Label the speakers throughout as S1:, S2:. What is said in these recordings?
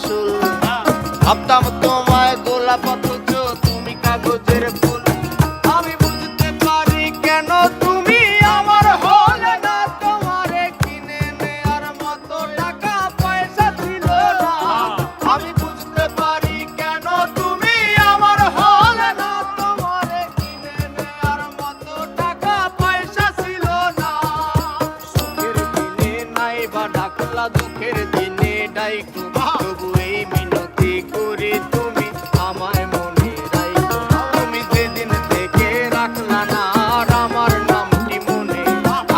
S1: আসল। ভাবতাম তোমায় গোলাপ অথচ তুমি কাগজের ফুল। আমি বুঝতে পারি কেন তুমি আমার হলে না, তোমারে কিনে নেয়ার মতো টাকা পয়সা ছিল না। আমি বুঝতে পারি কেন তুমি আমার হলে না, তোমারে কিনে নেয়ার মতো টাকা পয়সা ছিল না। সুখের দিনে নাই বা ডাকলা, দুঃখের দিনে ডাইকো, তবু এই মিনতি করি তুমি আমায় মনে রাইখো। তুমি যেদিন থেকে রাখলা না আর আমার নামটি মনে,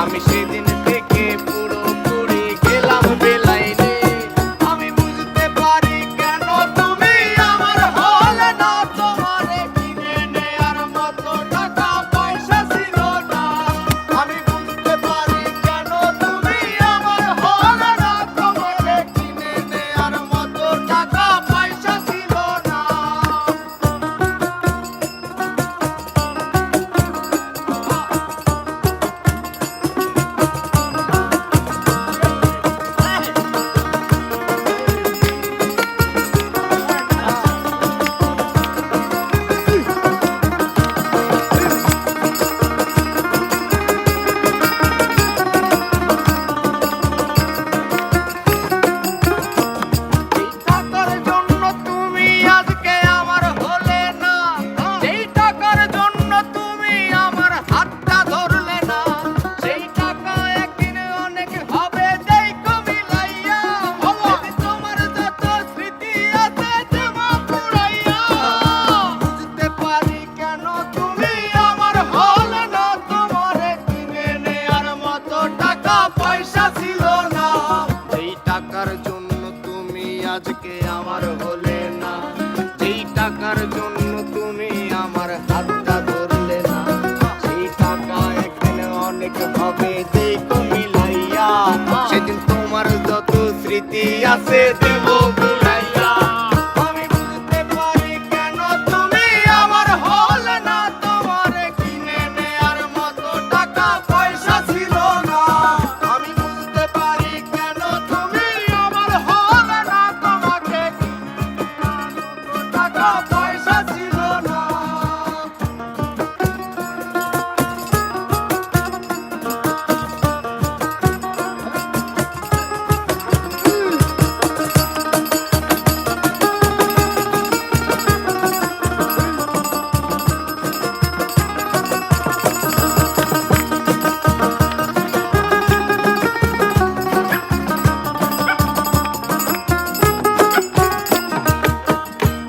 S1: আমি সেদিন থেকে পুরোপুরি গেলাম বেলাইনে। আমি বুঝতে পারি কেন তুমি আমার হলে না, তোমারে কিনে নেয়ার মতো টাকা পয়সা ছিল না। আমি বুঝতে পারি কেন তুমি আমার হলে না, তোমারে কিনে নেয়ার মতো টাকা পয়সা ছিল না। এই টাকার জন্য তুমি আজকে আমার হলে না, যেই টাকার জন্য তুমি আমার হাতটা ধরলে না, সেই টাকা একদিন অনেক হবে দেখো মিলাইয়া। তোমার যত স্মৃতি আছে জমা পুরাইয়া। বুঝতে পারি কেন তুমি আমার হলে না, তোমারে কিনে নেয়ার মতো টাকা পয়সা ছিল না। যেই টাকার জন্য তুমি আজকে আমার হলে না, যেই টাকার জন্য তুমি আমার হাতটা ধরলে না, সেই টাকা একদিন অনেক হবে দেখো মিলাইয়া। সেদিন তোমার যত স্মৃতি আছে দেব ভুলাইয়া। আমি বুঝতে পারি কেন তুমি আমার হলে না, তোমারে কিনে নেয়ার মতো টাকা পয়সা ছিল না। আমি বুঝতে পারি কেন তুমি আমার হলে না, তোমাকে কিনে নেয়ার মতো টাকা পয়সা